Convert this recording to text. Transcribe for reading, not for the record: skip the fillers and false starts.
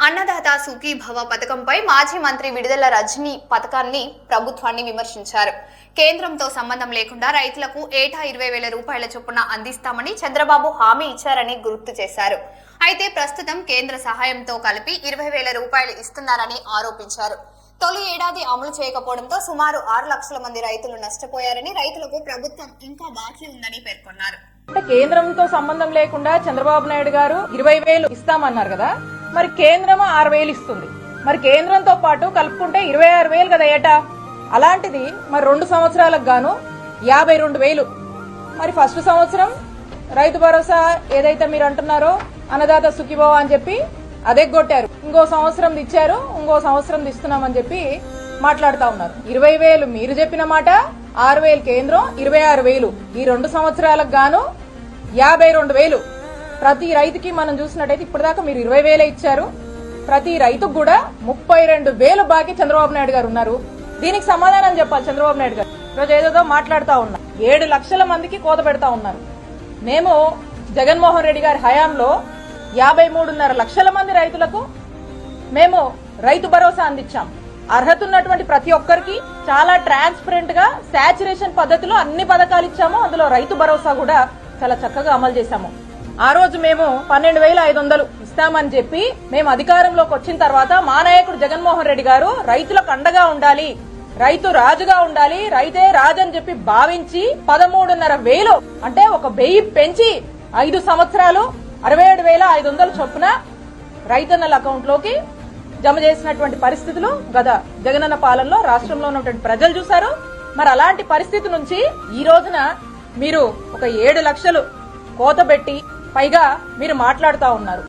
అన్నదాత సుఖీభవ పథకంపై మాజీ మంత్రి విడుదల రజనీ పథకాన్ని ప్రభుత్వాన్ని విమర్శించారు. కేంద్రంతో సంబంధం లేకుండా రైతులకు ఏటా 20,000 రూపాయల చొప్పున అందిస్తామని చంద్రబాబు హామీ ఇచ్చారని గుర్తు చేశారు. అయితే ప్రస్తుతం కేంద్ర సహాయంతో కలిపి 20,000 రూపాయలు ఇస్తున్నారని ఆరోపించారు. తొలి ఏడాది అమలు చేయకపోవడంతో సుమారు 6 లక్షల మంది రైతులు నష్టపోయారని, రైతులకు ప్రభుత్వం ఇంకా బాకీ ఉందని పేర్కొన్నారు. కేంద్రంతో సంబంధం లేకుండా చంద్రబాబు నాయుడు గారు 20,000 ఇస్తామన్నారు కదా, మరి కేంద్రం 6,000 ఇస్తుంది. మరి కేంద్రంతో పాటు కలుపుకుంటే 26,000 కదా ఏటా. అలాంటిది మరి 2 సంవత్సరాలకు గాను 52,000. మరి ఫస్ట్ సంవత్సరం రైతు భరోసా ఏదైతే మీరు అంటున్నారో అన్నదాత సుఖీభవ అని చెప్పి అదెగ్గొట్టారు. ఇంకో సంవత్సరం ఇచ్చారు, ఇంకో సంవత్సరం ఇస్తున్నామని చెప్పి మాట్లాడుతా ఉన్నారు. 20,000 మీరు చెప్పిన మాట, 6,000 కేంద్రం, 26,000. ఈ 2 సంవత్సరాలకు గాను 52,000. ప్రతి రైతుకి మనం చూసినట్టయితే ఇప్పటిదాకా మీరు 20,000 ఇచ్చారు. ప్రతి రైతుకు కూడా 32,000 బాకీ చంద్రబాబు నాయుడు గారు ఉన్నారు. దీనికి సమాధానం చెప్పాలి చంద్రబాబు నాయుడు గారు. ఈరోజు ఏదేదో మాట్లాడుతా ఉన్నా. 7 లక్షల మందికి కోత పెడతా ఉన్నారు. మేము జగన్మోహన్ రెడ్డి గారి హయాంలో 53.5 లక్షల మంది రైతులకు మేము రైతు భరోసా అందించాం. అర్హత ఉన్నటువంటి ప్రతి ఒక్కరికి చాలా ట్రాన్స్పరెంట్ గా శాచురేషన్ పద్ధతిలో అన్ని పథకాలు ఇచ్చాము. అందులో రైతు భరోసా కూడా చాలా చక్కగా అమలు చేశాము. ఆ రోజు మేము 12,500 ఇస్తామని చెప్పి మేము అధికారంలోకి వచ్చిన తర్వాత మా నాయకుడు జగన్మోహన్ రెడ్డి గారు రైతులకు అండగా ఉండాలి, రైతు రాజుగా ఉండాలి, రైతే రాజు అని చెప్పి భావించి 13,500 అంటే 1,000 పెంచి 5 సంవత్సరాలు 67,500 చొప్పున రైతన్నల అకౌంట్ లోకి జమ చేసినటువంటి పరిస్థితులు గత జగనన్న పాలనలో రాష్ట్రంలో ఉన్నటువంటి ప్రజలు చూశారు. మరి అలాంటి పరిస్థితి నుంచి ఈ రోజున మీరు ఒక 7 లక్షలు కోత పెట్టి పైగా మీరు మాట్లాడుతా ఉన్నారు.